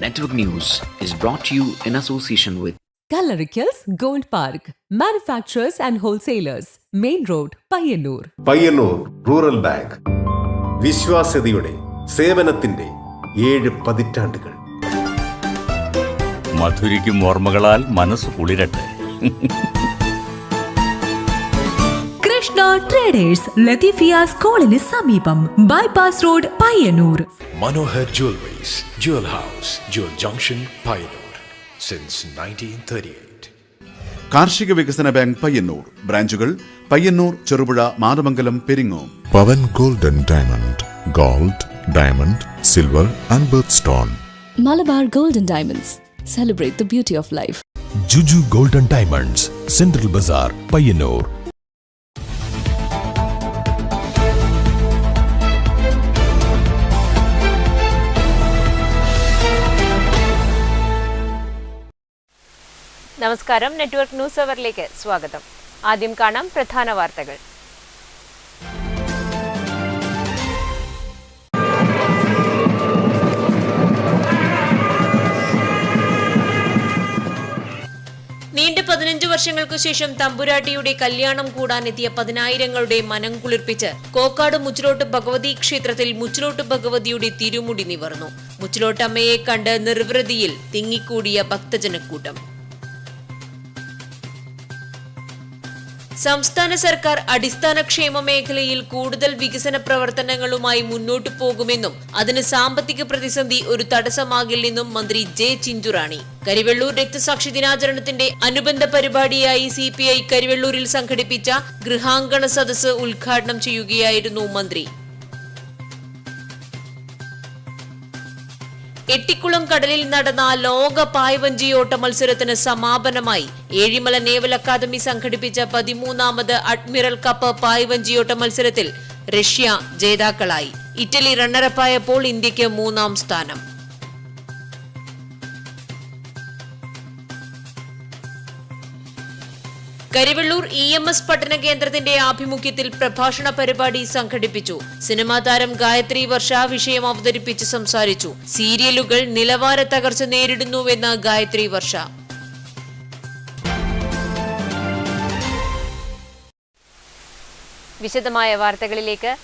Network News is brought to you in association with Coloricals Gold Park, manufacturers and wholesalers, Main Road, Payyannur. Payyannur rural bank വിശ്വാസ്യതയുടെ സേവനത്തിന്റെ 7 പതിറ്റാണ്ടുകൾ. മധുരിക്കും ഓർമ്മകളാൽ മനസ്സ് കുളിരട്ടെ. Krishna traders Latheefiya സ്കൂളിന് സമീപം bypass road Payyanur. Manohar Jewelries, Jewel House, Jewel Junction, Payyannur since 1938. കാർഷിക വികസന bank Payyannur ബ്രാഞ്ചുകൾ Payyannur, Cherupuzha, Mathamangalam, Peringome. Pavan golden diamond, gold, diamond, silver and birthstone. Malabar Golden Diamonds. Celebrate the beauty of life. Juju Golden Diamonds, Central Bazaar, Payyannur. നമസ്കാരം. Network news അവറിലേക്ക് സ്വാഗതം. ആദ്യം കാണാം പ്രധാന വാർത്തകൾ. നീണ്ട 15 വർഷങ്ങൾക്കു ശേഷം തമ്പുരാട്ടിയുടെ കല്യാണം കൂടാനെത്തിയ 10,000ങ്ങളുടെ മനം കുളിർപ്പിച്ച് കോക്കാട് മുച്ചിലോട്ട് ഭഗവതി ക്ഷേത്രത്തിൽ മുച്ചിലോട്ട് ഭഗവതിയുടെ തിരുമുടി നിവർന്നു. മുച്ചിലോട്ടമ്മയെ കണ്ട് നിർവൃതിയിൽ തിങ്ങിക്കൂടിയ ഭക്തജനക്കൂട്ടം. സംസ്ഥാന സർക്കാർ അടിസ്ഥാന ക്ഷേമ മേഖലയിൽ കൂടുതൽ വികസന പ്രവർത്തനങ്ങളുമായി മുന്നോട്ടു പോകുമെന്നും അതിന് സാമ്പത്തിക പ്രതിസന്ധി ഒരു തടസ്സമാകില്ലെന്നും മന്ത്രി ജെ ചിഞ്ചുറാണി. കരിവെള്ളൂർ രക്തസാക്ഷി ദിനാചരണത്തിന്റെ അനുബന്ധ പരിപാടിയായി CPI കരിവെള്ളൂരിൽ സംഘടിപ്പിച്ച ഗൃഹാങ്കണ സദസ്സ് ഉദ്ഘാടനം ചെയ്യുകയായിരുന്നു മന്ത്രി. എട്ടിക്കുളം കടലിൽ നടന്ന ലോക പായ്വഞ്ചിയോട്ട മത്സരത്തിന് സമാപനമായി. ഏഴിമല നേവൽ അക്കാദമി സംഘടിപ്പിച്ച 13ാമത് അഡ്മിറൽ കപ്പ് പായ്വഞ്ചിയോട്ട മത്സരത്തിൽ റഷ്യ ജേതാക്കളായി. ഇറ്റലി റണ്ണറപ്പായപ്പോൾ ഇന്ത്യക്ക് 3ാം സ്ഥാനം. കരിവെള്ളൂർ EMS പഠന കേന്ദ്രത്തിന്റെ ആഭിമുഖ്യത്തിൽ പ്രഭാഷണ പരിപാടി സംഘടിപ്പിച്ചു. സിനിമാ താരം ഗായത്രി വർഷ വിഷയം അവതരിപ്പിച്ച് സംസാരിച്ചു. സീരിയലുകൾ നിലവാര തകർച്ച നേരിടുന്നുവെന്ന് ഗായത്രി വർഷ. വിശദമായ വാർത്തകളിലേക്ക്.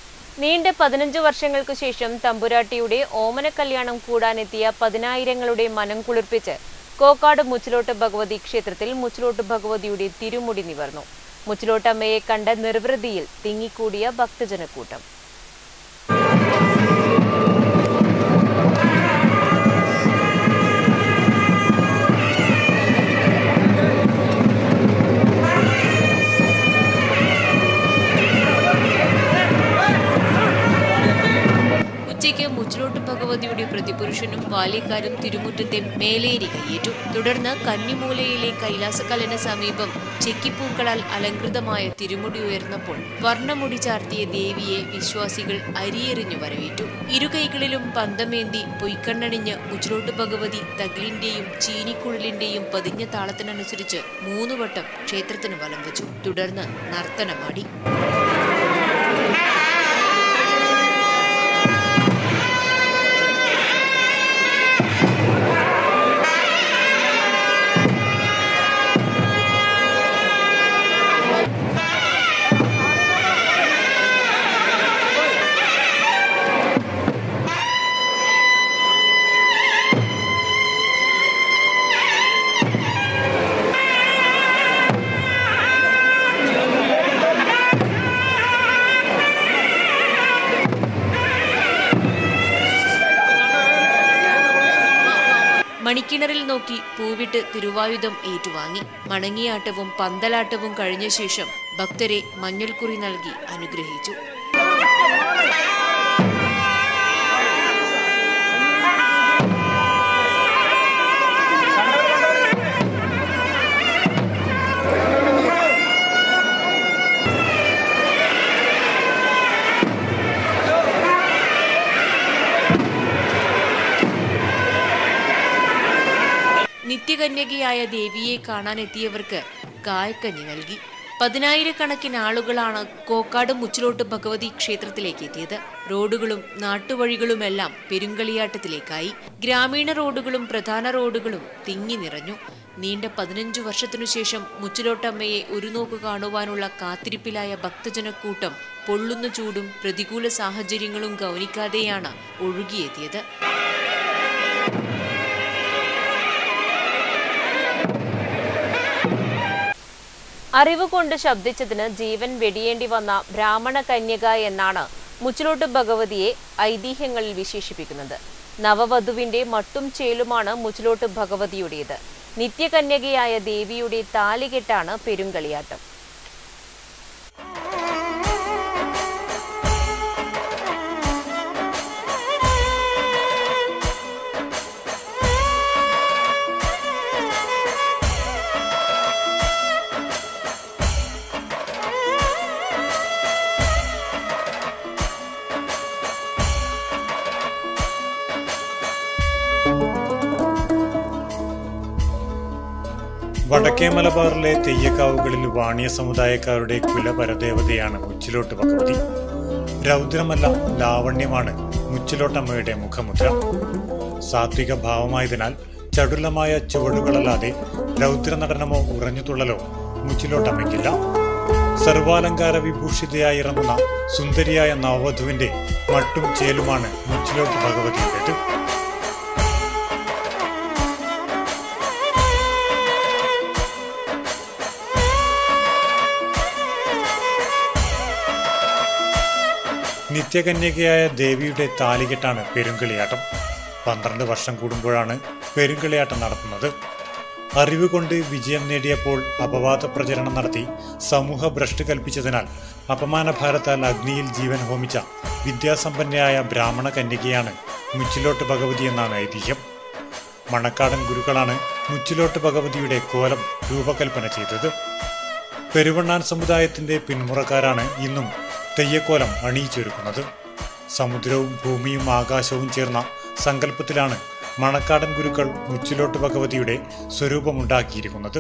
നീണ്ട 15 വർഷങ്ങൾക്കു ശേഷം തമ്പുരാട്ടിയുടെ ഓമന കല്യാണം കൂടാനെത്തിയ 10,000ങ്ങളുടെ മനം കുളിർപ്പിച്ച് കോക്കാട് മുച്ചിലോട്ട് ഭഗവതി ക്ഷേത്രത്തിൽ മുച്ചിലോട്ട് ഭഗവതിയുടെ തിരുമുടി നിവർന്നു. മുച്ചിലോട്ടമ്മയെ കണ്ട നിർവൃതിയിൽ തിങ്ങിക്കൂടിയ ഭക്തജനക്കൂട്ടം. ഉച്ചയ്ക്ക് മുച്ചിലോട്ട് ഭഗവതിയുടെ പ്രതിപുരുഷനും ബാല്യക്കാരും തിരുമുറ്റത്തെ മേലേരി കയ്യേറ്റു. തുടർന്ന് കന്നിമൂലയിലെ കൈലാസക്കല്ലിന് സമീപം ചെക്കിപ്പൂക്കളാൽ അലങ്കൃതമായ തിരുമുടി ഉയർന്നപ്പോൾ വർണ്ണമുടി ചാർത്തിയ ദേവിയെ വിശ്വാസികൾ അരിയെറിഞ്ഞു വരവേറ്റു. ഇരുകൈകളിലും പന്തമേന്തി പൊയ്ക്കണ്ണണിഞ്ഞ് മുച്ചിലോട്ട് ഭഗവതി തകിലിന്റെയും ചീനിക്കുഴലിന്റെയും പതിഞ്ഞ താളത്തിനനുസരിച്ച് 3 വട്ടം ക്ഷേത്രത്തിന് വലം വെച്ചു. തുടർന്ന് നർത്തനമാടി. മണിക്കിണറിൽ നോക്കി പൂവിട്ട് തിരുവായുധം ഏറ്റുവാങ്ങി. മണങ്ങിയാട്ടവും പന്തലാട്ടവും കഴിഞ്ഞ ശേഷം ഭക്തരെ മഞ്ഞൾക്കുറി നൽകി അനുഗ്രഹിച്ചു. നിത്യകന്യകയായ ദേവിയെ കാണാനെത്തിയവർക്ക് കായക്കഞ്ഞി നൽകി. പതിനായിരക്കണക്കിന് ആളുകളാണ് കോക്കാട് മുച്ചിലോട്ട് ഭഗവതി ക്ഷേത്രത്തിലേക്ക് എത്തിയത്. റോഡുകളും നാട്ടുവഴികളുമെല്ലാം പെരുങ്കളിയാട്ടത്തിലേക്കായി. ഗ്രാമീണ റോഡുകളും പ്രധാന റോഡുകളും തിങ്ങി നിറഞ്ഞു. നീണ്ട 15 വർഷത്തിനുശേഷം മുച്ചിലോട്ടമ്മയെ ഒരു നോക്ക് കാണുവാനുള്ള കാത്തിരിപ്പിലായ ഭക്തജനക്കൂട്ടം പൊള്ളുന്ന ചൂടും പ്രതികൂല സാഹചര്യങ്ങളും ഗൗനിക്കാതെയാണ് ഒഴുകിയെത്തിയത്. അറിവ് കൊണ്ട് ശബ്ദിച്ചതിന് ജീവൻ വെടിയേണ്ടി വന്ന ബ്രാഹ്മണ കന്യക എന്നാണ് മുച്ചിലോട്ട് ഭഗവതിയെ ഐതിഹ്യങ്ങളിൽ വിശേഷിപ്പിക്കുന്നത്. നവവധുവിന്റെ മട്ടും ചേലുമാണ് മുച്ചിലോട്ട് ഭഗവതിയുടേത്. നിത്യകന്യകയായ ദേവിയുടെ താലികെട്ടാണ് പെരുങ്കളിയാട്ടം. വടക്കേ മലബാറിലെ തെയ്യക്കാവുകളിൽ വാണിയ സമുദായക്കാരുടെ കുലപരദേവതയാണ് മുച്ചിലോട്ട് ഭഗവതി. രൗദ്രമല്ല ലാവണ്യമാണ് മുച്ചിലോട്ടമ്മയുടെ മുഖമുദ്ര. സാത്വിക ഭാവമായതിനാൽ ചടുലമായ ചുവടുകളല്ലാതെ രൗദ്ര നടനമോ ഉറഞ്ഞുതുള്ളലോ മുച്ചിലോട്ടമ്മയ്ക്കില്ല. സർവാലങ്കാര വിഭൂഷിതയായി ഇറങ്ങുന്ന സുന്ദരിയായ നവവധുവിന്റെ മട്ടും ചേലുമാണ് മുച്ചിലോട്ട് ഭഗവതിയുടേത്. നിത്യകന്യകയായ ദേവിയുടെ താലികെട്ടാണ് പെരുങ്കളിയാട്ടം. 12 വർഷം കൂടുമ്പോഴാണ് പെരുങ്കളിയാട്ടം നടത്തുന്നത്. അറിവ് കൊണ്ട് വിജയം നേടിയപ്പോൾ അപവാദ പ്രചരണം നടത്തി സമൂഹ ഭ്രഷ്ട് കൽപ്പിച്ചതിനാൽ അപമാനഭാരത്താൽ അഗ്നിയിൽ ജീവൻ ഹോമിച്ച വിദ്യാസമ്പന്നയായ ബ്രാഹ്മണ കന്യകയാണ് മുച്ചിലോട്ട് ഭഗവതി എന്നാണ് ഐതിഹ്യം. മണക്കാടൻ ഗുരുക്കളാണ് മുച്ചിലോട്ട് ഭഗവതിയുടെ കോലം രൂപകൽപ്പന ചെയ്തത്. പെരുവണ്ണാൻ സമുദായത്തിന്റെ പിന്മുറക്കാരാണ് ഇന്നും തെയ്യക്കോലം അണിയിച്ചൊരുക്കുന്നത്. സമുദ്രവും ഭൂമിയും ആകാശവും ചേർന്ന സങ്കല്പത്തിലാണ് മണക്കാടൻ ഗുരുക്കൾ മുച്ചിലോട്ട് ഭഗവതിയുടെ സ്വരൂപമുണ്ടാക്കിയിരിക്കുന്നത്.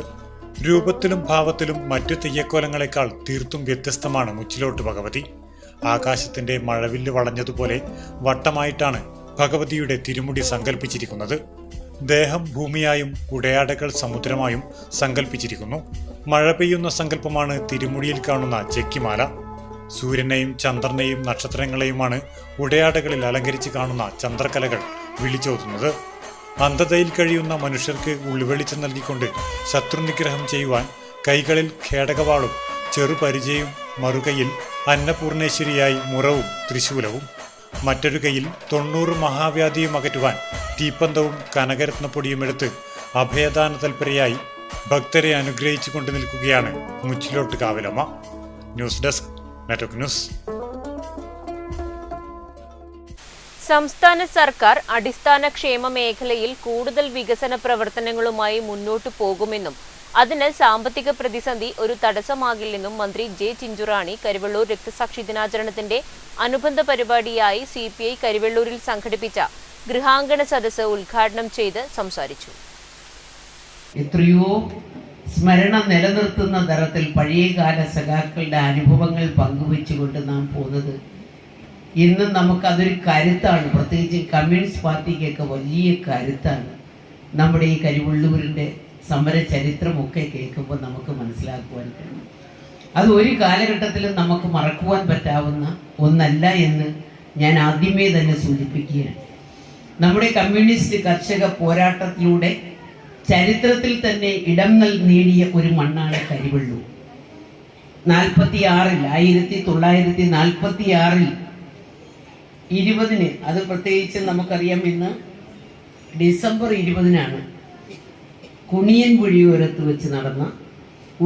രൂപത്തിലും ഭാവത്തിലും മറ്റു തെയ്യക്കോലങ്ങളെക്കാൾ തീർത്തും വ്യത്യസ്തമാണ് മുച്ചിലോട്ട് ഭഗവതി. ആകാശത്തിന്റെ മഴവില്ല് വളഞ്ഞതുപോലെ വട്ടമായിട്ടാണ് ഭഗവതിയുടെ തിരുമുടി സങ്കല്പിച്ചിരിക്കുന്നത്. ദേഹം ഭൂമിയായും ഉടയാടകൾ സമുദ്രമായും സങ്കല്പിച്ചിരിക്കുന്നു. മഴ പെയ്യുന്ന സങ്കല്പമാണ് തിരുമുടിയിൽ കാണുന്ന ചെക്കിമാല. സൂര്യനെയും ചന്ദ്രനെയും നക്ഷത്രങ്ങളെയുമാണ് ഉടയാടകളിൽ അലങ്കരിച്ച് കാണുന്ന ചന്ദ്രകലകൾ വിളിച്ചോതുന്നത്. അന്ധതയിൽ കഴിയുന്ന മനുഷ്യർക്ക് ഉൾവെളിച്ചം നൽകിക്കൊണ്ട് ശത്രുനിഗ്രഹം ചെയ്യുവാൻ കൈകളിൽ ഖേടകവാളും ചെറുപരിചയും, മറുകൈയിൽ അന്നപൂർണേശ്വരിയായി മുറവും ത്രിശൂലവും, മറ്റൊരു കൈയിൽ 90 മഹാവ്യാധിയും അകറ്റുവാൻ തീപ്പന്തവും കനകരത്നപ്പൊടിയും എടുത്ത് അഭയദാന തൽപരയായി ഭക്തരെ അനുഗ്രഹിച്ചു കൊണ്ട് നിൽക്കുകയാണ് മുച്ചിലോട്ട് കാവിലമ്മ. News desk network news. സംസ്ഥാന സർക്കാർ അടിസ്ഥാന ക്ഷേമ മേഖലയിൽ കൂടുതൽ വികസന പ്രവർത്തനങ്ങളുമായി മുന്നോട്ടു പോകുമെന്നും അതിന് സാമ്പത്തിക പ്രതിസന്ധി ഒരു തടസ്സമാകില്ലെന്നും മന്ത്രി ജെ ചിഞ്ചുറാണി കരിവെള്ളൂർ രക്തസാക്ഷി ദിനാചരണത്തിന്റെ അനുബന്ധ പരിപാടിയായി CPI കരിവെള്ളൂരിൽ സംഘടിപ്പിച്ച ഗൃഹാങ്കണ സദസ്സ് ഉദ്ഘാടനം ചെയ്ത് സംസാരിച്ചു. എത്രയോ സ്മരണ നിലനിർത്തുന്ന തരത്തിൽ പഴയകാല സഖാക്കളുടെ അനുഭവങ്ങൾ പങ്കുവെച്ചുകൊണ്ട് നാം പോകുന്നത് ഇന്നും നമുക്കതൊരു കരുത്താണ്. പ്രത്യേകിച്ച് കമ്മ്യൂണിസ്റ്റ് പാർട്ടിക്കൊക്കെ വലിയ കരുത്താണ്. നമ്മുടെ ഈ കരിവെള്ളൂരിൻ്റെ സമര ചരിത്രമൊക്കെ കേൾക്കുമ്പോൾ നമുക്ക് മനസ്സിലാക്കുവാൻ കഴിയും. അത് ഒരു കാലഘട്ടത്തിലും നമുക്ക് മറക്കുവാൻ പറ്റാവുന്ന ഒന്നല്ല എന്ന് ഞാൻ ആദ്യമേ തന്നെ സൂചിപ്പിക്കുകയാണ്. നമ്മുടെ കമ്മ്യൂണിസ്റ്റ് കർഷക പോരാട്ടത്തിലൂടെ ചരിത്രത്തിൽ തന്നെ ഇടം നേടിയ ഒരു മണ്ണാണ് കരിവെള്ളൂർ. 1946 20 അത് പ്രത്യേകിച്ച് നമുക്കറിയാം, ഇന്ന് ഡിസംബർ 20 കുണിയൻ പുഴയോരത്ത് വെച്ച് നടന്ന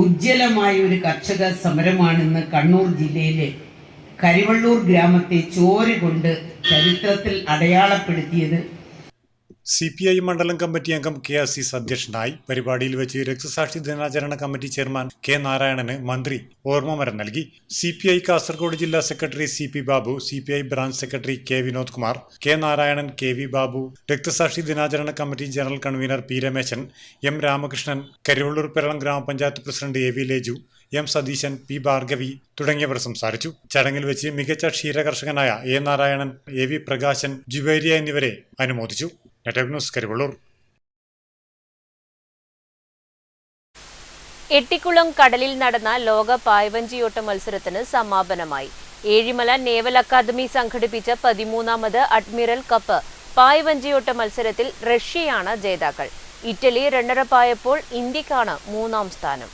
ഉജ്ജ്വലമായ ഒരു കർഷക സമരമാണിന്ന് കണ്ണൂർ ജില്ലയിലെ കരിവെള്ളൂർ ഗ്രാമത്തെ ചോര കൊണ്ട് ചരിത്രത്തിൽ അടയാളപ്പെടുത്തിയത്. CPI മണ്ഡലം കമ്മിറ്റി അംഗം കെ അസീസ് അധ്യക്ഷനായി. പരിപാടിയിൽ വെച്ച് രക്തസാക്ഷി ദിനാചരണ കമ്മിറ്റി ചെയർമാൻ കെ നാരായണന് മന്ത്രി ഓർമ്മമരം നൽകി. CPI കാസർഗോഡ് ജില്ലാ secretary CP Babu, CPI branch secretary K Vinod Kumar, K Narayanan, KV Babu, രക്തസാക്ഷി ദിനാചരണ committee general convener P Rameshan, M Ramakrishnan, Karivellur Peralam ഗ്രാമപഞ്ചായത്ത് president AV Leju, M Satheesan, P Bhargavi തുടങ്ങിയവർ സംസാരിച്ചു. ചടങ്ങിൽ വെച്ച് മികച്ച ക്ഷീരകർഷകനായ A Narayanan, A V Prakashan, Juveria എന്നിവരെ അനുമോദിച്ചു. Network news, Karivellur. എട്ടിക്കുളം കടലിൽ നടന്ന ലോക പായ്വഞ്ചിയോട്ട മത്സരത്തിന് സമാപനമായി. ഏഴിമല നേവൽ അക്കാദമി സംഘടിപ്പിച്ച 13ാമത് അഡ്മിറൽ കപ്പ് പായ്വഞ്ചിയോട്ട മത്സരത്തിൽ റഷ്യയാണ് ജേതാക്കൾ. ഇറ്റലി റണ്ണറപ്പായപ്പോൾ ഇന്ത്യക്കാണ് 3ാം സ്ഥാനം.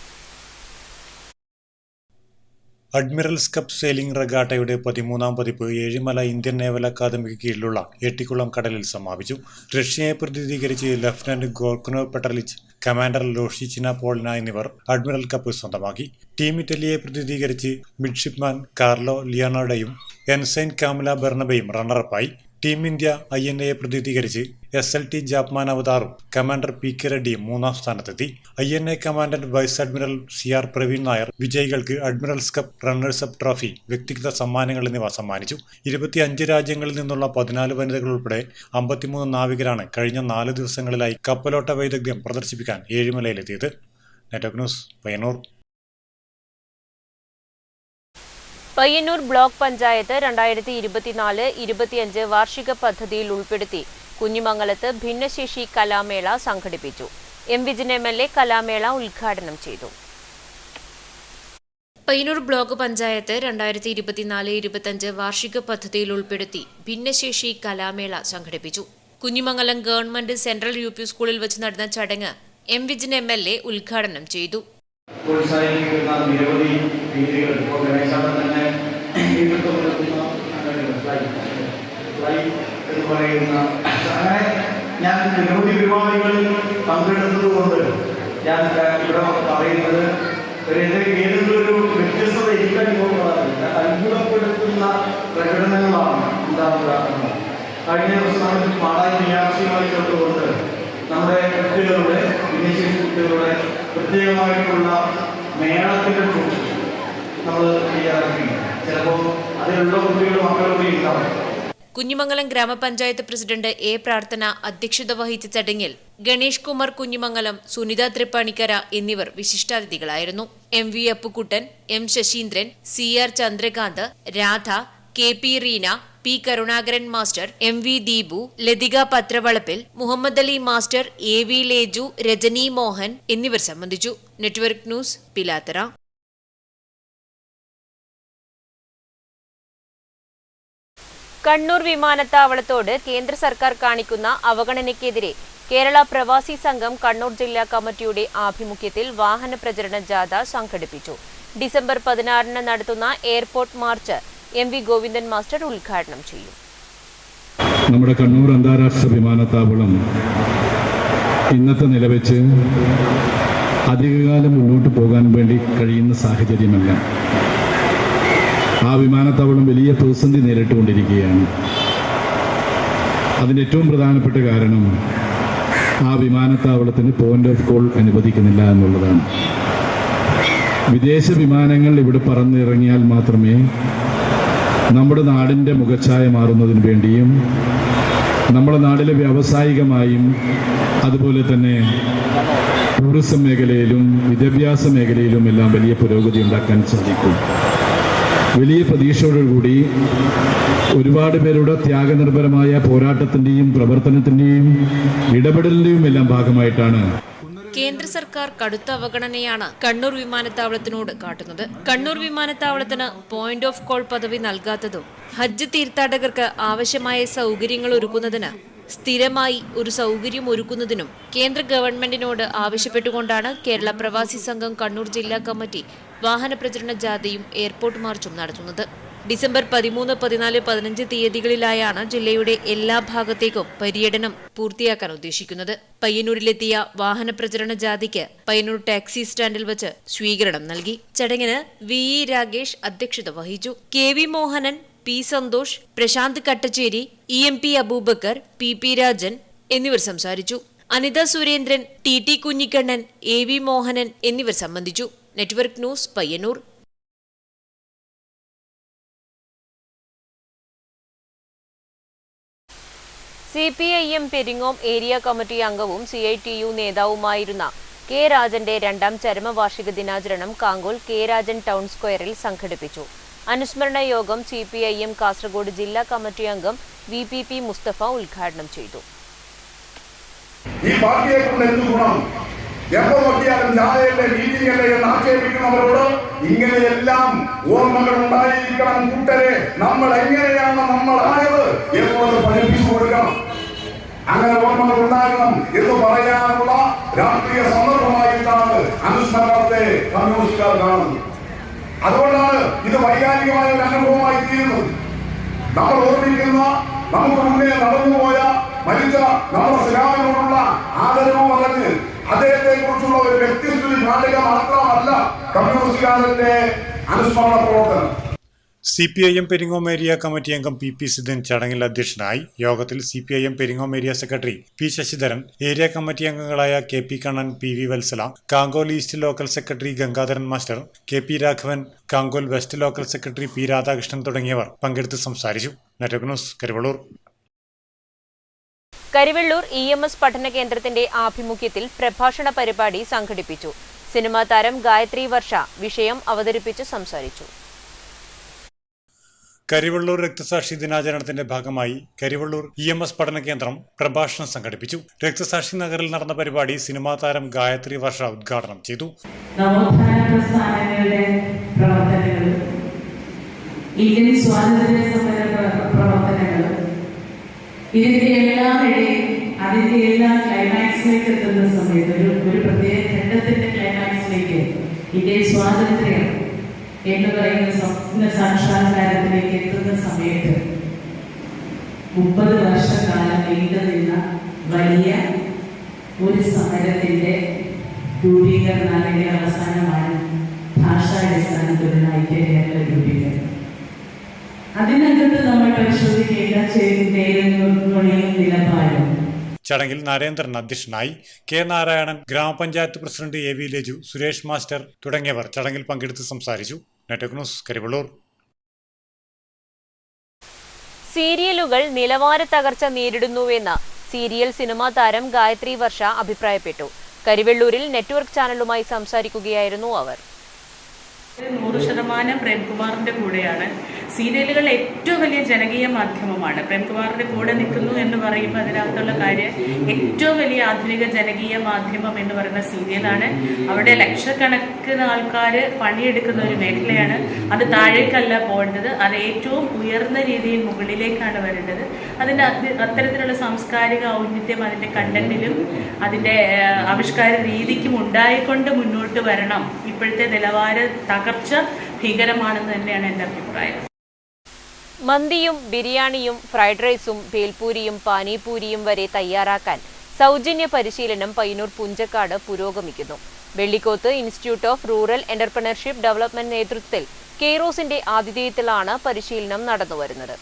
അഡ്മിറൽസ് കപ്പ് സെയിലിംഗ് റെഗാട്ടയുടെ 13ാം പതിപ്പ് ഏഴിമല ഇന്ത്യൻ നേവൽ അക്കാദമിക്ക് കീഴിലുള്ള എട്ടിക്കുളം കടലിൽ സമാപിച്ചു. റഷ്യയെ പ്രതിനിധീകരിച്ച് ലഫ്റ്റനന്റ് ഗോർക്കനോ പെട്രലിച്ച്, കമാൻഡർ ലോഷിച്ചിന പോൾന എന്നിവർ അഡ്മിറൽ കപ്പ് സ്വന്തമാക്കി. ടീം ഇറ്റലിയെ പ്രതിനിധീകരിച്ച് മിഡ്ഷിപ്മാൻ കാർലോ ലിയോണാർഡോയും എൻസൈൻ കാമില ബെർണബയും റണ്ണറപ്പായി. ടീം ഇന്ത്യ INA പ്രതിനിധീകരിച്ച് SLT ജാപ്മാൻ അവതാറും കമാൻഡർ PK റെഡ്ഡിയും 3ാം സ്ഥാനത്തെത്തി. INA commandant vice admiral CR Praveen Nair വിജയികൾക്ക് admiral's cup, runners up trophy, വ്യക്തിഗത സമ്മാനങ്ങൾ എന്നിവ സമ്മാനിച്ചു. 25 രാജ്യങ്ങളിൽ നിന്നുള്ള 14 വനിതകൾ ഉൾപ്പെടെ 53 നാവികരാണ് കഴിഞ്ഞ 4 ദിവസങ്ങളിലായി കപ്പലോട്ട വൈദഗ്ധ്യം പ്രദർശിപ്പിക്കാൻ ഏഴിമലയിലെത്തിയത്. Network news, Payyannur. Payyannur block panchayat 2024-25 വാർഷിക പദ്ധതിയിൽ ഉൾപ്പെടുത്തി കുഞ്ഞിമംഗലത്ത് ഭിന്നശേഷി കലാമേള സംഘടിപ്പിച്ചു. M. വിജിൻ MLA കലാമേള ഉദ്ഘാടനം ചെയ്തു. പയ്യന്നൂർ ബ്ലോക്ക് പഞ്ചായത്ത് 2024-25 വാർഷിക പദ്ധതിയിൽ ഉൾപ്പെടുത്തി ഭിന്നശേഷി കലാമേള സംഘടിപ്പിച്ചു. കുഞ്ഞിമംഗലം ഗവൺമെന്റ് സെൻട്രൽ UP സ്കൂളിൽ വെച്ച് നടന്ന ചടങ്ങ് M. വിജിൻ MLA ഉദ്ഘാടനം ചെയ്തു. പ്രോത്സാഹിപ്പിക്കുന്ന നിരവധി രീതികൾ ഇപ്പോൾ ഗണേശാണ് തന്നെ എന്ന് പറയുന്ന അങ്ങനെ ഞാൻ നിരവധി പരിപാടികളിൽ പങ്കെടുത്തതുകൊണ്ട് ഞാൻ ഇവിടെ പറയുന്നത് ഏതെങ്കിലും ഒരു വ്യത്യസ്തത എനിക്ക് അനുഭവപ്പെടാറില്ല. അത്ഭുതപ്പെടുത്തുന്ന പ്രകടനങ്ങളാണ് ഉണ്ടാവുക. കഴിഞ്ഞ ദിവസം പാടായി നിരാശയുമായി തൊട്ടുകൊണ്ട് നമ്മുടെ കുട്ടികളുടെ ഭിന്നശേഷി കുട്ടികളുടെ പ്രത്യേകമായിട്ടുള്ള മേളത്തിൻ്റെ നമ്മൾ തയ്യാറാക്കിയിട്ടുണ്ട്. ചിലപ്പോൾ അതിലുള്ള കുട്ടികൾ മക്കളുടെ ഉണ്ടാവും. കുഞ്ഞിമംഗലം ഗ്രാമപഞ്ചായത്ത് പ്രസിഡന്റ് A. പ്രാർത്ഥന അധ്യക്ഷത വഹിച്ച ചടങ്ങിൽ ഗണേഷ് കുമാർ കുഞ്ഞിമംഗലം, സുനിത തൃപ്പാണിക്കര എന്നിവർ വിശിഷ്ടാതിഥികളായിരുന്നു. MV Appukuttan, M. Sasheendran, CR Chandrakanth, Radha, KP Reena, P. Karunakaran master, MV Deepu, Lathika Pathravalappil, Muhammad Ali master, AV Leju, Rajani Mohan എന്നിവർ സംബന്ധിച്ചു. Network news, Pilathara. കണ്ണൂർ വിമാനത്താവളത്തോട് കേന്ദ്ര സർക്കാർ കാണിക്കുന്ന അവഗണനയ്ക്കെതിരെ കേരള പ്രവാസി സംഘം കണ്ണൂർ ജില്ലാ കമ്മിറ്റിയുടെ ആഭിമുഖ്യത്തിൽ വാഹന പ്രചരണ ജാഥ സംഘടിപ്പിച്ചു. ഡിസംബർ 16 നടത്തുന്ന airport March MV Govindan master ഉദ്ഘാടനം ചെയ്യും. നമ്മുടെ കണ്ണൂർ അന്താരാഷ്ട്ര വിമാനത്താവളം ഇന്നത്തെ നിലവെച്ച് അധികകാലം മുന്നോട്ട് പോകാൻ വേണ്ടി കഴിയുന്ന സാഹചര്യമല്ല. ആ വിമാനത്താവളം വലിയ പ്രതിസന്ധി നേരിട്ടുകൊണ്ടിരിക്കുകയാണ്. അതിൻ്റെ ഏറ്റവും പ്രധാനപ്പെട്ട കാരണം ആ വിമാനത്താവളത്തിന് പോയിന്റ് ഓഫ് കോൾ അനുവദിക്കുന്നില്ല എന്നുള്ളതാണ്. വിദേശ വിമാനങ്ങൾ ഇവിടെ പറന്നിറങ്ങിയാൽ മാത്രമേ നമ്മുടെ നാടിൻ്റെ മുഖച്ഛായ മാറുന്നതിന് വേണ്ടിയും നമ്മുടെ നാട്ടിലെ വ്യാവസായികമായും അതുപോലെ തന്നെ ടൂറിസം മേഖലയിലും വിദ്യാഭ്യാസ മേഖലയിലും എല്ലാം വലിയ പുരോഗതി ഉണ്ടാക്കാൻ സാധിക്കും. വലിയ പ്രതീക്ഷയോടുകൂടി ഒരുപാട് പേരുടെ ത്യാഗനിർഭരമായ പോരാട്ടത്തിൻ്റെയും പ്രവർത്തനത്തിൻ്റെയും ഇടപെടലിൻ്റെയും എല്ലാം ഭാഗമായിട്ടാണ് കേന്ദ്ര സർക്കാർ കടുത്ത അവഗണനയാണ് കണ്ണൂർ വിമാനത്താവളത്തിനോട് കാട്ടുന്നത്. കണ്ണൂർ വിമാനത്താവളത്തിന് പോയിന്റ് ഓഫ് കോൾ പദവി നൽകാത്തതും ഹജ്ജ് തീർത്ഥാടകർക്ക് ആവശ്യമായ സൗകര്യങ്ങൾ ഒരുക്കുന്നതിന് സ്ഥിരമായി ഒരു സൗകര്യം ഒരുക്കുന്നതിനും കേന്ദ്ര ഗവൺമെന്റിനോട് ആവശ്യപ്പെട്ടുകൊണ്ടാണ് കേരള പ്രവാസി സംഘം കണ്ണൂർ ജില്ലാ കമ്മിറ്റി വാഹന പ്രചരണ ജാഥയും എയർപോർട്ട് മാർച്ചും നടത്തുന്നത്. ഡിസംബർ 13, 14, 15 തീയതികളിലായാണ് ജില്ലയുടെ എല്ലാ ഭാഗത്തേക്കും പര്യടനം പൂർത്തിയാക്കാൻ ഉദ്ദേശിക്കുന്നത്. പയ്യന്നൂരിലെത്തിയ വാഹന പ്രചരണ ജാഥയ്ക്ക് പയ്യന്നൂർ ടാക്സി സ്റ്റാൻഡിൽ വെച്ച് സ്വീകരണം നൽകി. ചടങ്ങിന് VE രാഗേഷ് അധ്യക്ഷത വഹിച്ചു. KV Mohanan, P. Santhosh, Prashant Kattachery, EMP Abubakar, PP Rajan എന്നിവർ സംസാരിച്ചു. അനിത സുരേന്ദ്രൻ, TT കുഞ്ഞിക്കണ്ണൻ, AV മോഹനൻ എന്നിവർ സംബന്ധിച്ചു. Network news, Payyanur. CPIM Peringome area committee അംഗവും CITU നേതാവുമായിരുന്ന കെ രാജന്റെ രണ്ടാം ചരമവാർഷിക ദിനാചരണം കാങ്കോൽ കെ രാജൻ ടൗൺ സ്ക്വയറിൽ സംഘടിപ്പിച്ചു. അനുസ്മരണ യോഗം CPIM കാസർഗോഡ് ജില്ലാ കമ്മിറ്റി അംഗം VPP മുസ്തഫ ഉദ്ഘാടനം ചെയ്തു. ഈ പാർട്ടിയെ കൊണ്ട് എന്ത് ഗുണം? എപ്പോൾ നോക്കിയാലും ജാഥയല്ലേ, മീറ്റിംഗ് അല്ലേ എന്ന് ആക്ഷേപിക്കുന്നവരോട് ഇങ്ങനെയെല്ലാം ഓർമ്മകൾ ഉണ്ടായിരിക്കണം. കൂട്ടരെ, നമ്മൾ എങ്ങനെയാണ് നമ്മളായത് എന്നുള്ളത് പഠിപ്പിച്ചു കൊടുക്കണം. അങ്ങനെ ഓർമ്മകൾ ഉണ്ടാകണം എന്ന് പറയാനുള്ള രാഷ്ട്രീയ സന്ദർഭമായിട്ടാണ് അനുസ്മരണത്തെ കമ്മ്യൂണിസ്റ്റുകാർ കാണുന്നത്. അതുകൊണ്ടാണ് ഇത് വൈകാരികമായ ഒരു അനുഭവമായി തീരുന്നത്. നമ്മൾ ഓർമ്മിക്കുന്ന, നമുക്ക് മുന്നേ നടന്നുപോയ മരിച്ച നമ്മുടെ സിനാവിനോടുള്ള ആദരവും പറഞ്ഞ് അദ്ദേഹത്തെ കുറിച്ചുള്ള ഒരു വ്യക്തിസ്തുതി പാടുക മാത്രമല്ല കമ്മ്യൂണിസ്റ്റുകാരന്റെ അനുസ്മരണ പ്രവർത്തനം. CPIM പെരിങ്ങോം ഏരിയ കമ്മിറ്റി അംഗം PP സിദ്ധൻ ചടങ്ങിൽ അധ്യക്ഷനായി. യോഗത്തിൽ CPIM Peringome area secretary P Sasidharan, area committee അംഗങ്ങളായ KP Kannan, PV Valsala, Kankol east local secretary Gangadharan master, KP Raghavan, Kankol west local secretary P Radhakrishnan തുടങ്ങിയവർ പങ്കെടുത്ത് സംസാരിച്ചു. Network news, Karivellur. Karivellur EMS പഠന കേന്ദ്രത്തിന്റെ ആഭിമുഖ്യത്തിൽ പ്രഭാഷണ പരിപാടി സംഘടിപ്പിച്ചു. സിനിമാ താരം ഗായത്രി വർഷ വിഷയം അവതരിപ്പിച്ച് സംസാരിച്ചു. കരിവള്ളൂർ രക്തസാക്ഷി ദിനാചരണത്തിന്റെ ഭാഗമായി കരിവള്ളൂർ EMS പഠന കേന്ദ്രം പ്രഭാഷണം സംഘടിപ്പിച്ചു. രക്തസാക്ഷി നഗറിൽ നടന്ന പരിപാടി സിനിമാ താരം ഗായത്രി വർഷ ഉദ്ഘാടനം ചെയ്തു. നവോത്ഥാന പ്രസ്ഥാനങ്ങളുടെ പ്രവർത്തനങ്ങൾ, ഇന്ത്യൻ സ്വാതന്ത്ര്യ സമര പ്രവർത്തനങ്ങൾ, ഇതിന്റെ എല്ലാം ഇടയിൽ അതിന്റെ എല്ലാം ക്ലൈമാക്സിലേക്ക് എത്തുന്ന സമയത്ത് ഒരു പ്രത്യേക ഘട്ടത്തിന്റെ ക്ലൈമാക്സിലേക്ക് ഇന്ത്യൻ സ്വാതന്ത്ര്യം എന്ന് പറയുന്ന സ്വപ്ന സാക്ഷാത്കാരത്തിലേക്ക് എത്തുന്ന സമയത്ത് 30 വർഷക്കാലം നീണ്ടു നിന്ന വലിയ ഒരു സമരത്തിന്റെ രൂപീകരണം അല്ലെങ്കിൽ അവസാനമാണ് ഭാഷാടിസ്ഥാനത്തിലുള്ള ഐക്യകേരള രൂപീകരണം. അതിനകത്ത് നമ്മൾ പരിശോധിക്കേണ്ട നിലപാടും. ചടങ്ങിൽ നരേന്ദ്രൻ അധ്യക്ഷനായി. K നാരായണൻ, ഗ്രാമപഞ്ചായത്ത് president AV Laju, Suresh master തുടങ്ങിയവർ ചടങ്ങിൽ പങ്കെടുത്ത് സംസാരിച്ചു. Network news, Karivellur. സീരിയലുകൾ നിലവാര തകർച്ച നേരിടുന്നുവെന്ന് സീരിയൽ സിനിമാ താരം ഗായത്രി വർഷ അഭിപ്രായപ്പെട്ടു. കരിവെള്ളൂരിൽ നെറ്റ്വർക്ക് ചാനലുമായി സംസാരിക്കുകയായിരുന്നു അവർ. 100% പ്രേംകുമാറിന്റെ കൂടെയാണ്. സീരിയലുകൾ ഏറ്റവും വലിയ ജനകീയ മാധ്യമമാണ്. പ്രേംകുമാറിന്റെ കൂടെ നിൽക്കുന്നു എന്ന് പറയുമ്പോൾ അതിനകത്തുള്ള കാര്യം ഏറ്റവും വലിയ ആധുനിക ജനകീയ മാധ്യമം എന്ന് പറയുന്ന സീരിയലാണ്. അവിടെ ലക്ഷക്കണക്കിന് ആൾക്കാർ പണിയെടുക്കുന്ന ഒരു മേഖലയാണ്. അത് താഴേക്കല്ല പോകേണ്ടത്, അത് ഏറ്റവും ഉയർന്ന രീതിയിൽ മുകളിലേക്കാണ് വരേണ്ടത്. അതിൻ്റെ അത്തരത്തിലുള്ള സാംസ്കാരിക ഔന്നിത്യം അതിൻ്റെ കണ്ടന്റിലും അതിൻ്റെ ആവിഷ്കാര രീതിക്കും ഉണ്ടായിക്കൊണ്ട് മുന്നോട്ട് വരണം. ഇപ്പോഴത്തെ നിലവാര തകർച്ച ഭീകരമാണെന്ന് തന്നെയാണ് എൻ്റെ അഭിപ്രായം. മന്തിയും ബിരിയാണിയും ഫ്രൈഡ് റൈസും ഭേൽപൂരിയും പാനിപൂരിയും വരെ തയ്യാറാക്കാൻ സൗജന്യ പരിശീലനം പയ്യന്നൂർ പുഞ്ചക്കാട് പുരോഗമിക്കുന്നു. Vellikoth institute of rural entrepreneurship development നേതൃത്വത്തിൽ കെയ്റോസിന്റെ ആതിഥേയത്തിലാണ് പരിശീലനം നടന്നുവരുന്നത്.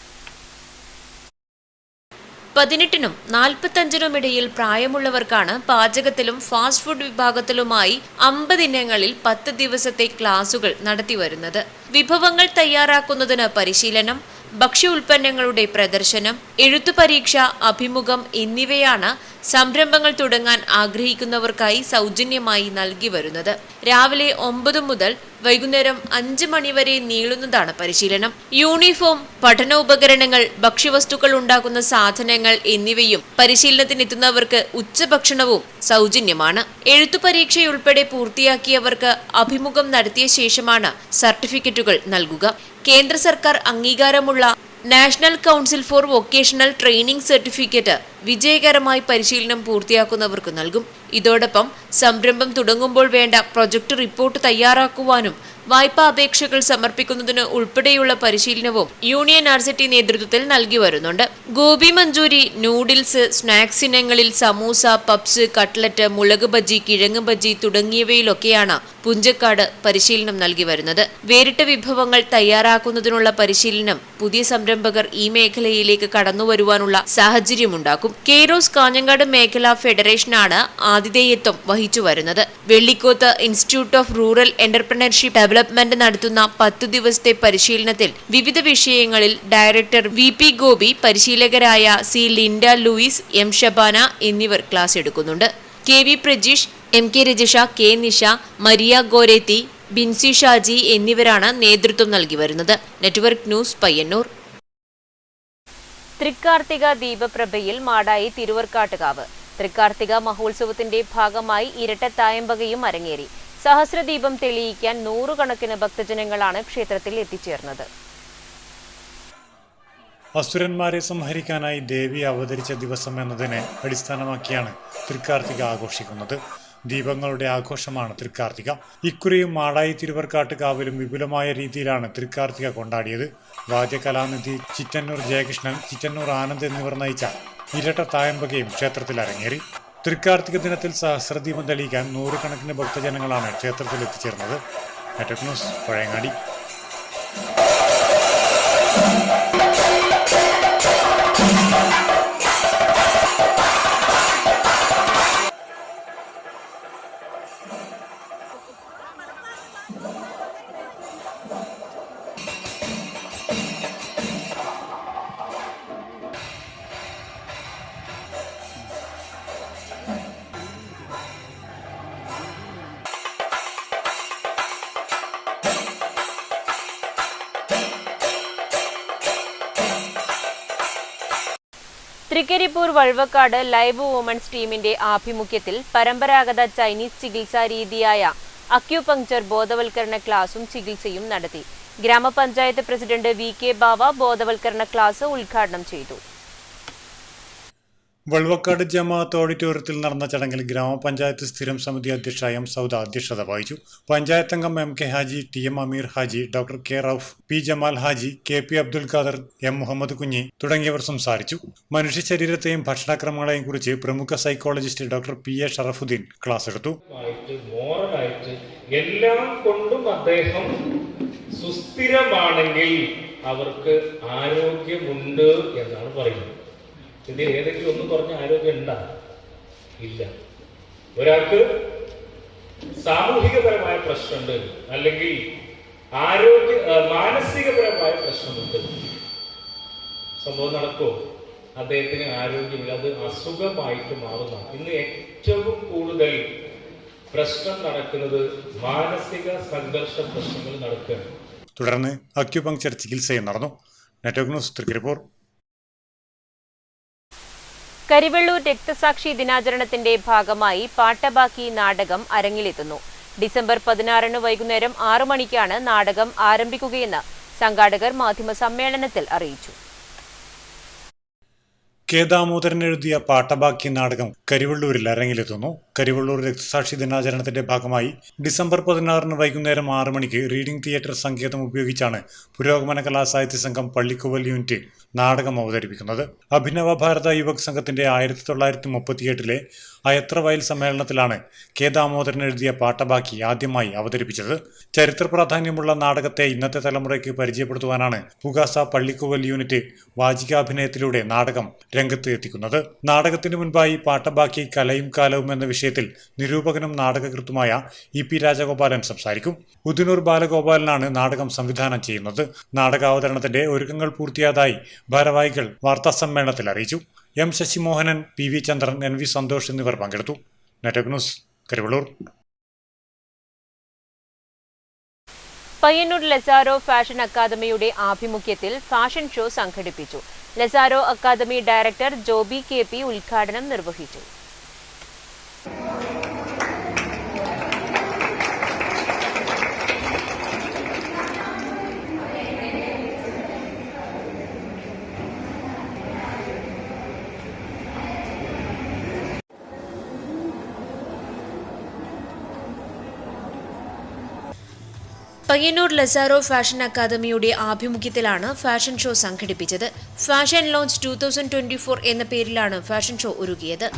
18നും 45നും ഇടയിൽ പ്രായമുള്ളവർക്കാണ് പാചകത്തിലും ഫാസ്റ്റ് ഫുഡ് വിഭാഗത്തിലുമായി 50 ഇനങ്ങളിൽ 10 ദിവസത്തെ ക്ലാസുകൾ നടത്തിവരുന്നത്. വിഭവങ്ങൾ തയ്യാറാക്കുന്നതിന് പരിശീലനം, ഭക്ഷ്യ ഉൽപ്പന്നങ്ങളുടെ പ്രദർശനം, എഴുത്തു പരീക്ഷ, അഭിമുഖം എന്നിവയാണ് സംരംഭങ്ങൾ തുടങ്ങാൻ ആഗ്രഹിക്കുന്നവർക്കായി സൗജന്യമായി നൽകി വരുന്നത്. രാവിലെ 9 മുതൽ വൈകുന്നേരം 5 മണി വരെ നീളുന്നതാണ് പരിശീലനം. യൂണിഫോം, പഠനോപകരണങ്ങൾ, ഭക്ഷ്യവസ്തുക്കൾ ഉണ്ടാക്കുന്ന സാധനങ്ങൾ എന്നിവയും പരിശീലനത്തിനെത്തുന്നവർക്ക് ഉച്ചഭക്ഷണവും സൗജന്യമാണ്. എഴുത്തു പരീക്ഷയുൾപ്പെടെ പൂർത്തിയാക്കിയവർക്ക് അഭിമുഖം നടത്തിയ ശേഷമാണ് സർട്ടിഫിക്കറ്റുകൾ നൽകുക. കേന്ദ്ര സർക്കാർ അംഗീകാരമുള്ള national council four vocational training certificate വിജയകരമായി പരിശീലനം പൂർത്തിയാക്കുന്നവർക്ക് നൽകും. ഇതോടൊപ്പം സംരംഭം തുടങ്ങുമ്പോൾ വേണ്ട പ്രൊജക്ട് റിപ്പോർട്ട് തയ്യാറാക്കുവാനും വായ്പാ അപേക്ഷകൾ സമർപ്പിക്കുന്നതിന് ഉൾപ്പെടെയുള്ള പരിശീലനവും യൂണിയൻ RCT നേതൃത്വത്തിൽ നൽകി വരുന്നുണ്ട്. ഗോബി മഞ്ചൂരി, നൂഡിൽസ്, സ്നാക്സ് ഇനങ്ങളിൽ സമൂസ, പപ്സ്, കട്ട്ലറ്റ്, മുളക് ബജ്ജി, കിഴങ്ങ് ബജ്ജി തുടങ്ങിയവയിലൊക്കെയാണ് പുഞ്ചക്കാട് പരിശീലനം നൽകി വരുന്നത്. വേറിട്ട വിഭവങ്ങൾ തയ്യാറാക്കുന്നതിനുള്ള പരിശീലനം പുതിയ സംരംഭകർ ഈ മേഖലയിലേക്ക് കടന്നുവരുവാനുള്ള സാഹചര്യമുണ്ടാക്കും. കെയ്റോസ് കാഞ്ഞങ്ങാട് മേഖലാ ഫെഡറേഷനാണ് ആതിഥേയത്വം വഹിച്ചു വരുന്നത്. Vellikoth institute of rural entrepreneurship development നടത്തുന്ന 10 ദിവസത്തെ പരിശീലനത്തിൽ വിവിധ വിഷയങ്ങളിൽ ഡയറക്ടർ VP ഗോപി, പരിശീലകരായ C Linda Louis, M Shabana എന്നിവർ ക്ലാസ് എടുക്കുന്നുണ്ട്. KV Prajeesh, MK Rajisha, K Nisha, Maria Goretti, Binsy Shaji എന്നിവരാണ് നേതൃത്വം നൽകി വരുന്നത്. Network news, Payyannur. തൃക്കാർത്തിക ദീപപ്രഭയിൽ മാടായി തിരുവർക്കാട്ടുകാവ്. തൃക്കാർത്തിക മഹോത്സവത്തിന്റെ ഭാഗമായി ഇരട്ടത്തായമ്പകയും അരങ്ങേറി. സഹസ്രദീപം തെളിയിക്കാൻ 100 കണക്കിന് ഭക്തജനങ്ങളാണ് ക്ഷേത്രത്തിൽ എത്തിച്ചേർന്നത്. അസുരന്മാരെ സംഹരിക്കാനായി ദേവി അവതരിച്ച ദിവസം എന്നതിനെ അടിസ്ഥാനമാക്കിയാണ് തൃക്കാർത്തിക ആഘോഷിക്കുന്നത്. ദീപങ്ങളുടെ ആഘോഷമാണ് തൃക്കാർത്തിക. ഇക്കുറിയും മാടായി തിരുവർക്കാട്ടുകാവിലും വിപുലമായ രീതിയിലാണ് തൃക്കാർത്തിക കൊണ്ടാടിയത്. വാദ്യകലാനിധി ചിറ്റന്നൂർ ജയകൃഷ്ണൻ, ചിറ്റന്നൂർ ആനന്ദ് എന്നിവർ നയിച്ച ഇരട്ട തായമ്പകയും ക്ഷേത്രത്തിൽ അരങ്ങേറി. തൃക്കാർത്തിക ദിനത്തിൽ സഹസ്രദീപം തെളിയിക്കാൻ 100 കണക്കിന് ഭക്തജനങ്ങളാണ് ക്ഷേത്രത്തിൽ എത്തിച്ചേർന്നത്. Network news, Pazhayangadi. Trikaripur Vazhuvakkad live women's ടീമിന്റെ ആഭിമുഖ്യത്തിൽ പരമ്പരാഗത ചൈനീസ് ചികിത്സാ രീതിയായ അക്യുപങ്ചർ ബോധവൽക്കരണ ക്ലാസും ചികിത്സയും നടത്തി. ഗ്രാമപഞ്ചായത്ത് പ്രസിഡന്റ് VK ബാവ ബോധവൽക്കരണ ക്ലാസ് ഉദ്ഘാടനം ചെയ്തു. വഴുവക്കാട് ജമാഅത്ത് ഓഡിറ്റോറിയത്തിൽ നടന്ന ചടങ്ങിൽ ഗ്രാമപഞ്ചായത്ത് സ്ഥിരം സമിതി അധ്യക്ഷ M. സൗദ അധ്യക്ഷത വഹിച്ചു. പഞ്ചായത്ത് അംഗം MK Haji, TM Ameer Haji, doctor K. Rauf, P. Jamal Haji, KP Abdul Khader, M. Muhammad Kunhi തുടങ്ങിയവർ സംസാരിച്ചു. മനുഷ്യ ശരീരത്തെയും ഭക്ഷണക്രമങ്ങളെയും കുറിച്ച് പ്രമുഖ psychologist doctor PA Sharafuddin class എടുത്തു. എല്ലാം കൊണ്ടും അദ്ദേഹം സുസ്ഥിരമാണെങ്കിൽ അവർക്ക് ആരോഗ്യമുണ്ട് എന്നാണ് പറയുന്നത്. ഇതിൽ ഏതെങ്കിലും ഒന്ന് കുറഞ്ഞ ആരോഗ്യം ഉണ്ടാ? ഇല്ല. ഒരാൾക്ക് സാമൂഹികപരമായ പ്രശ്നമുണ്ട്, അല്ലെങ്കിൽ മാനസികപരമായ പ്രശ്നമുണ്ട്, സംഭവം നടക്കുമോ? അദ്ദേഹത്തിന് ആരോഗ്യമില്ല, അത് അസുഖമായിട്ട് മാറുന്ന. ഇന്ന് ഏറ്റവും കൂടുതൽ പ്രശ്നം നടക്കുന്നത് മാനസിക സംഘർഷ പ്രശ്നങ്ങൾ നടക്കുകയാണ്. തുടർന്ന് അക്യുപങ്ചർ ചികിത്സയും നടന്നു. Network news, Trikaripur. കരിവെള്ളൂർ രക്തസാക്ഷി ദിനാചരണത്തിന്റെ ഭാഗമായി പാട്ടബാക്കി നാടകം അരങ്ങിലെത്തുന്നു. ഡിസംബർ 16 വൈകുന്നേരം 6 മണിക്കാണ് നാടകം ആരംഭിക്കുകയെന്ന് സംഘാടകർ മാധ്യമസമ്മേളനത്തിൽ അറിയിച്ചു. K. ദാമോദരൻ എഴുതിയ പാട്ടബാക്കി നാടകം കരിവെള്ളൂരിൽ അരങ്ങിലെത്തുന്നു. കരിവെള്ളൂർ രക്തസാക്ഷി ദിനാചരണത്തിന്റെ ഭാഗമായി ഡിസംബർ 16 വൈകുന്നേരം 6 മണിക്ക് റീഡിംഗ് തിയേറ്റർ സങ്കേതം ഉപയോഗിച്ചാണ് പുരോഗമന കലാസാഹിത്യ സംഘം പള്ളിക്കുവൽ യൂണിറ്റ് നാടകം അവതരിപ്പിക്കുന്നത്. അഭിനവ ഭാരത യുവക് സംഘത്തിന്റെ 1938 അയത്ര വയൽ സമ്മേളനത്തിലാണ് K. ദാമോദരൻ എഴുതിയ പാട്ടബാക്കി ആദ്യമായി അവതരിപ്പിച്ചത്. ചരിത്ര പ്രാധാന്യമുള്ള നാടകത്തെ ഇന്നത്തെ തലമുറയ്ക്ക് പരിചയപ്പെടുത്തുവാനാണ് പുകാസ പള്ളിക്കുവൽ യൂണിറ്റ് വാചികാഭിനയത്തിലൂടെ നാടകം രംഗത്ത് എത്തിക്കുന്നത്. നാടകത്തിന് മുൻപായി പാട്ടബാക്കി കലയും കാലവും എന്ന വിഷയത്തിൽ നിരൂപകനും നാടകകൃത്തുമായ EP രാജഗോപാലൻ സംസാരിക്കും. ഉദിനൂർ ബാലഗോപാലനാണ് നാടകം സംവിധാനം ചെയ്യുന്നത്. നാടകാവതരണത്തിന്റെ ഒരുക്കങ്ങൾ പൂർത്തിയായതായി ഭാരവാഹികൾ വാർത്താസമ്മേളനത്തിൽ അറിയിച്ചു. M. ശശിമോഹനൻ, PV ചന്ദ്രൻ, NV സന്തോഷ് എന്നിവർ പങ്കെടുത്തു. Network news, Karivellur. Payyannur Lazaro fashion അക്കാദമിയുടെ ആഭിമുഖ്യത്തിൽ ഫാഷൻ ഷോ സംഘടിപ്പിച്ചു. Lazaro academy director Joby KP ഉദ്ഘാടനം നിർവഹിച്ചു. പയ്യന്നൂർ ലസാരോ ഫാഷൻ അക്കാദമിയുടെ ആഭിമുഖ്യത്തിലാണ് ഫാഷൻ ഷോ സംഘടിപ്പിച്ചത്. ഫാഷൻ ലോഞ്ച് 2024 എന്ന പേരിലാണ് ഫാഷൻ ഷോ ഒരുക്കിയത്.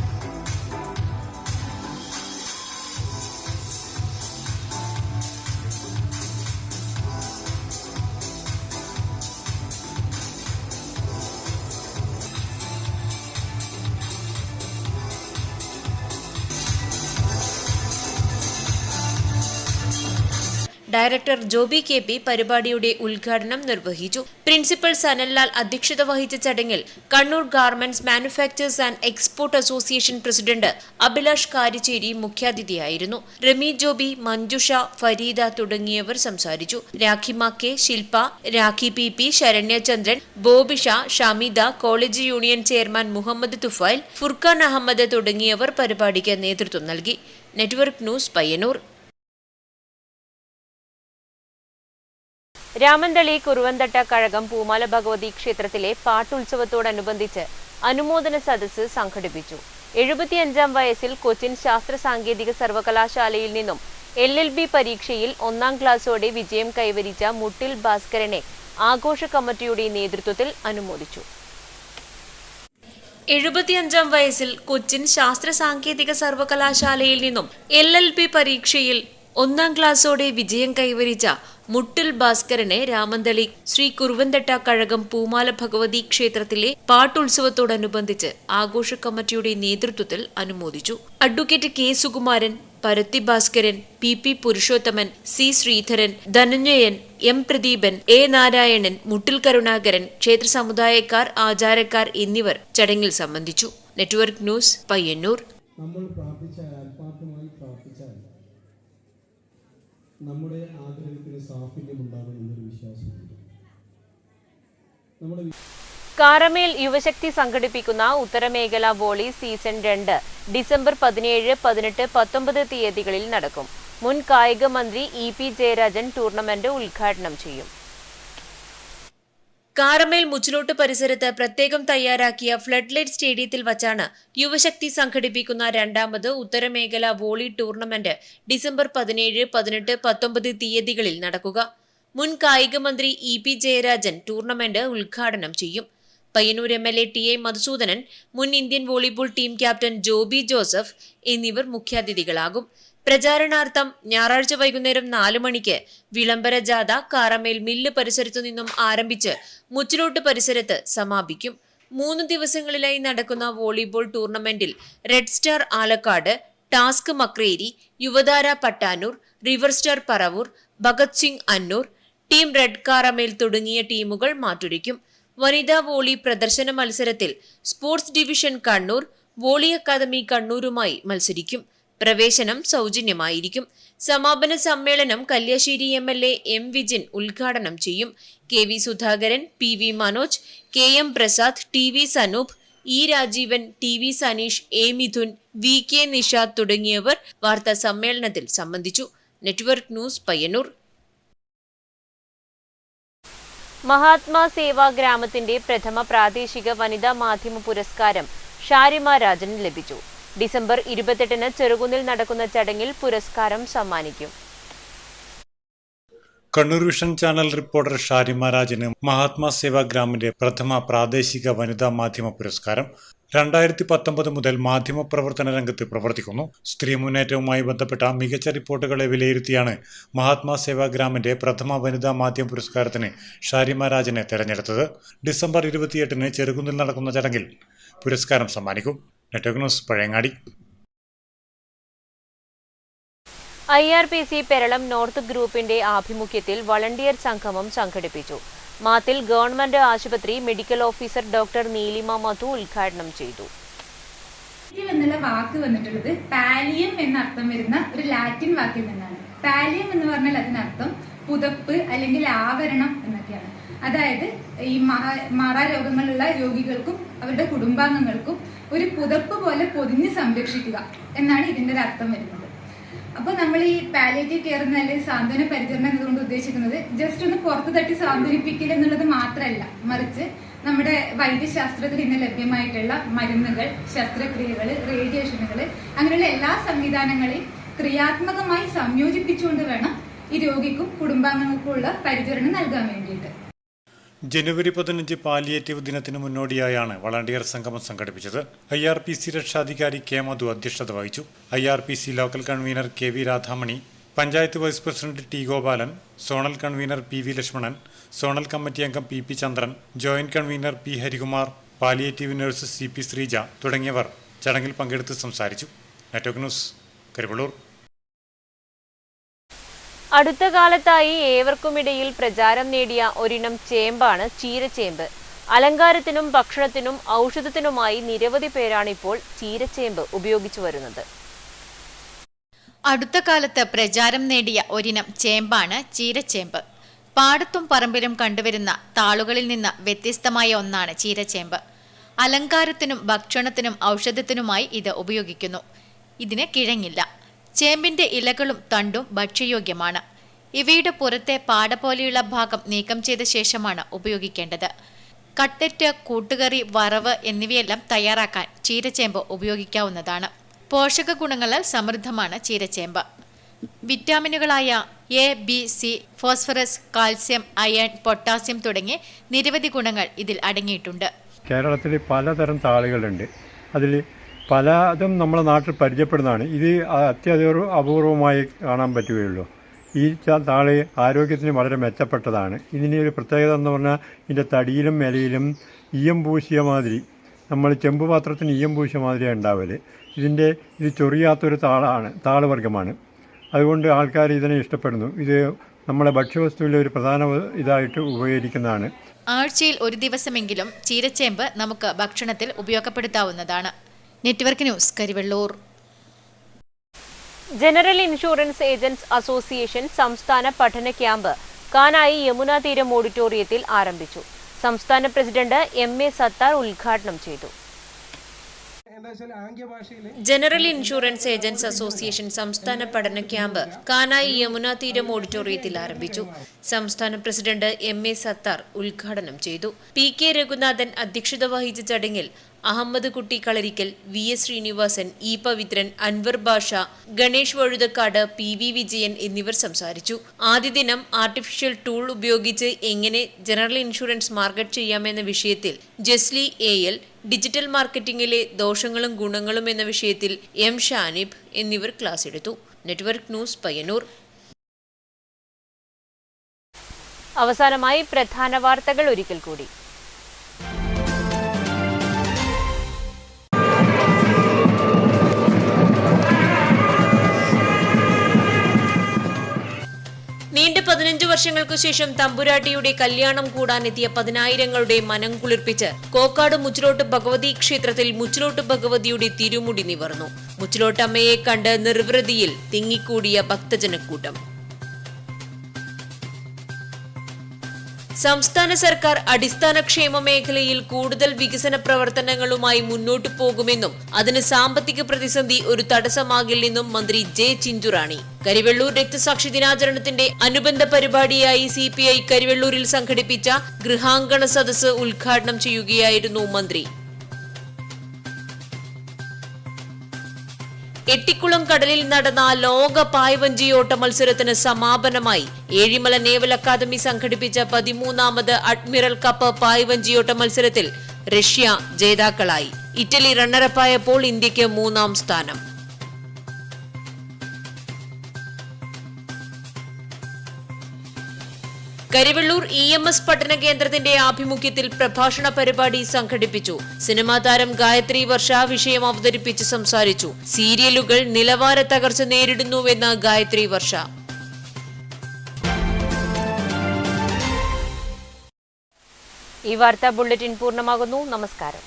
Director Joby KP. പരിപാടിയുടെ ഉദ്ഘാടനം നിർവഹിച്ചു. പ്രിൻസിപ്പൽ സനൽലാൽ അധ്യക്ഷത വഹിച്ച ചടങ്ങിൽ Kannur garments manufacturers and export association president Abhilash Karicheri മുഖ്യാതിഥിയായിരുന്നു. റമി ജോബി, മഞ്ജുഷ, ഫരീദ തുടങ്ങിയവർ സംസാരിച്ചു. Rakhima K, Shilpa, Rakhi P, ശരണ്യചന്ദ്രൻ, Bobisha, Shamitha, college union chairman Muhammad Thufail, Furqan Ahmed തുടങ്ങിയവർ പരിപാടിക്ക് നേതൃത്വം നൽകി. Network news, Payyannur. രാമന്തളി കുറുവന്തട്ട കഴകം പൂമാല ഭഗവതി ക്ഷേത്രത്തിലെ പാട്ടുത്സവത്തോടനുബന്ധിച്ച് അനുമോദന സദസ്സ് സംഘടിപ്പിച്ചു. 75-ാം വയസ്സിൽ കൊച്ചിൻ ശാസ്ത്ര സാങ്കേതിക സർവകലാശാലയിൽ നിന്നും LLB പരീക്ഷയിൽ 1-ാം ക്ലാസ്സോടെ വിജയം കൈവരിച്ച മുട്ടിൽ ഭാസ്കരനെ ആഘോഷ കമ്മിറ്റിയുടെ നേതൃത്വത്തിൽ അനുമോദിച്ചു. 75-ാം വയസ്സിൽ കൊച്ചിൻ ശാസ്ത്ര സാങ്കേതിക സർവകലാശാലയിൽ നിന്നും LLB പരീക്ഷയിൽ 1-ാം ക്ലാസ്സോടെ വിജയം കൈവരിച്ച മുട്ടിൽ ഭാസ്കരനെ രാമന്തളി ശ്രീ കുറുവന്തട്ട കഴകം പൂമാല ഭഗവതി ക്ഷേത്രത്തിലെ പാട്ടുത്സവത്തോടനുബന്ധിച്ച് ആഘോഷ കമ്മിറ്റിയുടെ നേതൃത്വത്തിൽ അനുമോദിച്ചു. Advocate K. Sukumaran, Parathi Bhaskaran, P Purushothaman, C Sreedharan, Dhananjayan, M Pradeepan, A Narayanan, Muttil Karunakaran, ക്ഷേത്ര സമുദായക്കാർ, ആചാരക്കാർ എന്നിവർ ചടങ്ങിൽ സംബന്ധിച്ചു. Network news, Payyannur. നമ്മുടെ ആഗ്രഹത്തിന് സാഫല്യമുണ്ടാകുമെന്നൊരു വിശ്വാസമുണ്ട്. കാരമേൽ യുവശക്തി സംഘടിപ്പിക്കുന്ന ഉത്തരമേഖല വോളി സീസൺ 2 ഡിസംബർ 17, 18, 19 തീയതികളിൽ നടക്കും. മുൻ കായിക മന്ത്രി EP ജയരാജൻ ടൂർണമെന്റ് ഉദ്ഘാടനം ചെയ്യും. കാരമേൽ മുച്ചിലോട്ട് പരിസരത്ത് പ്രത്യേകം തയ്യാറാക്കിയ ഫ്ലഡ് ലൈറ്റ് സ്റ്റേഡിയത്തിൽ വച്ചാണ് യുവശക്തി സംഘടിപ്പിക്കുന്ന 2ാമത് ഉത്തരമേഖല വോളി ടൂർണമെന്റ് ഡിസംബർ 17, 18, 19 തീയതികളിൽ നടക്കുക. മുൻ കായിക മന്ത്രി EP ജയരാജൻ ടൂർണമെന്റ് ഉദ്ഘാടനം ചെയ്യും. പയ്യന്നൂർ MLA TA മധുസൂദനൻ, മുൻ Indian volleyball team captain Joby Joseph എന്നിവർ മുഖ്യാതിഥികളാകും. പ്രചാരണാർത്ഥം ഞായറാഴ്ച വൈകുന്നേരം 4 മണിക്ക് വിളംബര ജാഥ കാരമേൽ മില്ല് പരിസരത്തു നിന്നും ആരംഭിച്ച് മുച്ചിലോട്ട് പരിസരത്ത് സമാപിക്കും. 3 ദിവസങ്ങളിലായി നടക്കുന്ന വോളിബോൾ ടൂർണമെന്റിൽ red star Alakkad, task Makreri, Yuvathara Pattanur, river star Paravur, Bhagat Singh Annur, team red Karamel തുടങ്ങിയ ടീമുകൾ മാറ്റുരയ്ക്കും. വനിതാ വോളി പ്രദർശന മത്സരത്തിൽ sports division Kannur, volley academy കണ്ണൂരുമായി മത്സരിക്കും. പ്രവേശനം സൗജന്യമായിരിക്കും. സമാപന സമ്മേളനം കല്യാശ്ശേരി MLA M വിജിൻ ഉദ്ഘാടനം ചെയ്യും. KV Sudhakaran, PV Manoj, KM Prasad, TV Sanoop, E Rajeevan, TV Saneesh, A Mithun, VK Nishad തുടങ്ങിയവർ വാർത്താ സമ്മേളനത്തിൽ സംബന്ധിച്ചു. Network news, Payyannur. മഹാത്മാ സേവാ ഗ്രാമത്തിന്റെ പ്രഥമ പ്രാദേശിക വനിതാ മാധ്യമ പുരസ്കാരം ഷാരിമ രാജന് ലഭിച്ചു. ഡിസംബർ 28-ന് ചെറുകുന്നിൽ നടക്കുന്ന ചടങ്ങിൽ പുരസ്കാരം സമ്മാനിക്കും. Kannur vision channel reporter Sharima രാജന് മഹാത്മാ സേവാ ഗ്രാമിന്റെ പ്രഥമ പ്രാദേശിക വനിതാ മാധ്യമ പുരസ്കാരം. 2019 മുതൽ മാധ്യമ പ്രവർത്തന രംഗത്ത് പ്രവർത്തിക്കുന്നു. സ്ത്രീ മുന്നേറ്റവുമായി ബന്ധപ്പെട്ട മികച്ച റിപ്പോർട്ടുകളെ വിലയിരുത്തിയാണ് മഹാത്മാ സേവാ ഗ്രാമിന്റെ പ്രഥമ വനിതാ മാധ്യമ പുരസ്കാരത്തിന് ഷാരിമ രാജനെ തെരഞ്ഞെടുത്തത്. ഡിസംബർ 28-ന് ചെറുകുന്നിൽ നടക്കുന്ന ചടങ്ങിൽ പുരസ്കാരം സമ്മാനിക്കും. Network news, Pazhayangadi. IRPC Peralam north ഗ്രൂപ്പിന്റെ ആഭിമുഖ്യത്തിൽ വളണ്ടിയർ സംഗമം സംഘടിപ്പിച്ചു. മാത്തിൽ ഗവൺമെന്റ് ആശുപത്രി മെഡിക്കൽ ഓഫീസർ ഡോക്ടർ നീലിമ മധു ഉദ്ഘാടനം ചെയ്തു. എന്നുള്ള വാക്ക് വന്നിട്ടുള്ളത് പാലിയം എന്നർത്ഥം വരുന്ന ഒരു ലാറ്റിൻ വാക്കിൽ നിന്നാണ്. പാലിയം എന്ന് പറഞ്ഞാൽ അതിനർത്ഥം പുതപ്പ് അല്ലെങ്കിൽ ആവരണം എന്നൊക്കെയാണ്. അതായത് ഈ മാറാരോഗങ്ങളുള്ള രോഗികൾക്കും അവരുടെ കുടുംബാംഗങ്ങൾക്കും ഒരു പുതപ്പ് പോലെ പൊതിഞ്ഞ് സംരക്ഷിക്കുക എന്നാണ് ഇതിന്റെ ഒരു അർത്ഥം വരുന്നത്. അപ്പോൾ നമ്മൾ ഈ പാലിയേറ്റീവ് കെയർ അല്ലെങ്കിൽ സാന്ത്വന പരിചരണം എന്നതുകൊണ്ട് ഉദ്ദേശിക്കുന്നത് ജസ്റ്റ് ഒന്ന് പുറത്തു തട്ടി സാന്ത്വനിപ്പിക്കൽ എന്നുള്ളത് മാത്രമല്ല, മറിച്ച് നമ്മുടെ വൈദ്യശാസ്ത്രത്തിൽ ഇന്ന് ലഭ്യമായിട്ടുള്ള മരുന്നുകൾ, ശസ്ത്രക്രിയകൾ, റേഡിയേഷനുകൾ അങ്ങനെയുള്ള എല്ലാ സംവിധാനങ്ങളെയും ക്രിയാത്മകമായി സംയോജിപ്പിച്ചുകൊണ്ട് വേണം ഈ രോഗിക്കും കുടുംബാംഗങ്ങൾക്കുമുള്ള പരിചരണം നൽകാൻ വേണ്ടിയിട്ട്. ജനുവരി 15 പാലിയേറ്റീവ് ദിനത്തിന് മുന്നോടിയായാണ് വളണ്ടിയർ സംഗമം സംഘടിപ്പിച്ചത്. IRPC രക്ഷാധികാരി K മധു അധ്യക്ഷത വഹിച്ചു. IRPC local convener KV Radhamani, panchayat vice president T Gopalan, zonal convener PV Lakshmanan, zonal committee അംഗം PP Chandran, joint convener P Harikumar, palliative nurse CP Sreeja തുടങ്ങിയവർ ചടങ്ങിൽ പങ്കെടുത്ത് സംസാരിച്ചു. Network news, Karivallur. അടുത്ത കാലത്തായി ഏവർക്കുമിടയിൽ പ്രചാരം നേടിയ ഒരിനം ചേമ്പാണ് ചീരച്ചേമ്പ്. അലങ്കാരത്തിനും ഭക്ഷണത്തിനും ഔഷധത്തിനുമായി നിരവധി പേരാണിപ്പോൾ ചീരച്ചേമ്പ് ഉപയോഗിച്ചു വരുന്നത്. അടുത്ത കാലത്ത് പ്രചാരം നേടിയ ഒരിനം ചേമ്പാണ് ചീരച്ചേമ്പ്. പാടത്തും പറമ്പിലും കണ്ടുവരുന്ന താളുകളിൽ നിന്ന് വ്യത്യസ്തമായ ഒന്നാണ് ചീരച്ചേമ്പ്. അലങ്കാരത്തിനും ഭക്ഷണത്തിനും ഔഷധത്തിനുമായി ഇത് ഉപയോഗിക്കുന്നു. ഇതിന് കിഴങ്ങില്ല. ചേമ്പിന്റെ ഇലകളും തണ്ടും ഭക്ഷ്യയോഗ്യമാണ്. ഇവയുടെ പുറത്തെ പാട പോലെയുള്ള ഭാഗം നീക്കം ചെയ്ത ശേഷമാണ് ഉപയോഗിക്കേണ്ടത്. കട്ട്ലറ്റ്, കൂട്ടുകറി, വറവ് എന്നിവയെല്ലാം തയ്യാറാക്കാൻ ചീരച്ചേമ്പ് ഉപയോഗിക്കാവുന്നതാണ്. പോഷക ഗുണങ്ങളാൽ സമൃദ്ധമാണ് ചീരച്ചേമ്പ്. വിറ്റാമിനുകളായ A, B, C, phosphorus, calcium, iron, potassium തുടങ്ങിയ നിരവധി ഗുണങ്ങൾ ഇതിൽ അടങ്ങിയിട്ടുണ്ട്. കേരളത്തിൽ പലതരം താളുകളുണ്ട്. അതിൽ പലതും നമ്മുടെ നാട്ടിൽ പരിചയപ്പെടുന്നതാണ്. ഇത് അപൂർവമായി കാണാൻ പറ്റുകയുള്ളൂ. ഈ താള് ആരോഗ്യത്തിന് വളരെ മെച്ചപ്പെട്ടതാണ്. ഇതിന് ഒരു പ്രത്യേകത എന്ന് പറഞ്ഞാൽ ഇതിൻ്റെ തടിയിലും ഇലയിലും ഈയം പൂശിയ മാതിരി, നമ്മൾ ചെമ്പ് പാത്രത്തിന് ഈയം പൂശിയ മാതിരിയാണ് ഉണ്ടാവൽ. ഇത് ചൊറിയാത്തൊരു താള് വർഗ്ഗമാണ്. അതുകൊണ്ട് ആൾക്കാർ ഇതിനെ ഇഷ്ടപ്പെടുന്നു. ഇത് നമ്മുടെ ഭക്ഷ്യവസ്തുവിലെ ഒരു പ്രധാന ഇതായിട്ട് ഉപയോഗിക്കുന്നതാണ്. ആഴ്ചയിൽ ഒരു ദിവസമെങ്കിലും ചീരച്ചേമ്പ് നമുക്ക് ഭക്ഷണത്തിൽ ഉപയോഗപ്പെടുത്താവുന്നതാണ്. Network news, Karivellur. General insurance agents association സംസ്ഥാന പഠന ക്യാമ്പ് കാനായി യമുന തീരം ഓഡിറ്റോറിയത്തിൽ ആരംഭിച്ചു. സംസ്ഥാന പ്രസിഡന്റ് MA സത്താർ ഉദ്ഘാടനം ചെയ്തു. ജനറൽ ഇൻഷുറൻസ് ഏജന്റ്സ് അസോസിയേഷൻ സംസ്ഥാന പഠന ക്യാമ്പ് കാനായി യമുന തീരം ഓഡിറ്റോറിയത്തിൽ ആരംഭിച്ചു. സംസ്ഥാന പ്രസിഡന്റ് MA സത്താർ ഉദ്ഘാടനം ചെയ്തു. PK രഘുനാഥൻ അധ്യക്ഷത വഹിച്ച ചടങ്ങിൽ അഹമ്മദ് കുട്ടി കളരിക്കൽ, VS Sreenivasan, E Pavithran, Anwar Basha, Ganesh Vazhuthacaud, PV Vijayan എന്നിവർ സംസാരിച്ചു. ആദ്യ ദിനം ആർട്ടിഫിഷ്യൽ ടൂൾ ഉപയോഗിച്ച് എങ്ങനെ ജനറൽ ഇൻഷുറൻസ് മാർക്കറ്റ് ചെയ്യാമെന്ന വിഷയത്തിൽ ജസ്ലി AL, ഡിജിറ്റൽ മാർക്കറ്റിംഗിലെ ദോഷങ്ങളും ഗുണങ്ങളും എന്ന വിഷയത്തിൽ M ഷാനിബ് എന്നിവർ ക്ലാസ് എടുത്തു. Network news, Payyanur. അവസാനമായി പ്രധാന വാർത്തകൾ ഒരിക്കൽ കൂടി. നീണ്ട 15 വർഷങ്ങൾക്കു ശേഷം തമ്പുരാട്ടിയുടെ കല്യാണം കൂടാനെത്തിയ 10,000ങ്ങളുടെ മനം കുളിർപ്പിച്ച് കോക്കാട് മുച്ചിലോട്ട് ഭഗവതി ക്ഷേത്രത്തിൽ മുച്ചിലോട്ട് ഭഗവതിയുടെ തിരുമുടി നിവർന്നു. മുച്ചിലോട്ടമ്മയെ കണ്ട് നിർവൃതിയിൽ തിങ്ങിക്കൂടിയ ഭക്തജനക്കൂട്ടം. സംസ്ഥാന സർക്കാർ അടിസ്ഥാന ക്ഷേമ മേഖലയിൽ കൂടുതൽ വികസന പ്രവർത്തനങ്ങളുമായി മുന്നോട്ടു പോകുമെന്നും അതിന് സാമ്പത്തിക പ്രതിസന്ധി ഒരു തടസ്സമാകില്ലെന്നും മന്ത്രി ജെ ചിഞ്ചുറാണി. കരിവെള്ളൂർ രക്തസാക്ഷി ദിനാചരണത്തിന്റെ അനുബന്ധ പരിപാടിയായി CPI കരിവെള്ളൂരിൽ സംഘടിപ്പിച്ച ഗൃഹാങ്കണ സദസ്സ് ഉദ്ഘാടനം ചെയ്യുകയായിരുന്നു മന്ത്രി. എട്ടിക്കുളം കടലിൽ നടന്ന ലോക പായ്വഞ്ചിയോട്ട മത്സരത്തിന് സമാപനമായി. ഏഴിമല നേവൽ അക്കാദമി സംഘടിപ്പിച്ച 13ാമത് അഡ്മിറൽ കപ്പ് പായ്വഞ്ചിയോട്ട മത്സരത്തിൽ റഷ്യ ജേതാക്കളായി. ഇറ്റലി റണ്ണറപ്പായപ്പോൾ ഇന്ത്യക്ക് 3ാം സ്ഥാനം. കരിവെള്ളൂർ EMS പഠന കേന്ദ്രത്തിന്റെ ആഭിമുഖ്യത്തിൽ പ്രഭാഷണ പരിപാടി സംഘടിപ്പിച്ചു. സിനിമാ താരം ഗായത്രി വർഷ വിഷയം അവതരിപ്പിച്ച് സംസാരിച്ചു. സീരിയലുകൾ നിലവാര തകർച്ച നേരിടുന്നുവെന്ന് ഗായത്രി വർഷ. ഈ വാർത്താ ബുള്ളറ്റിൻ പൂർണ്ണമാകുന്നു. നമസ്കാരം.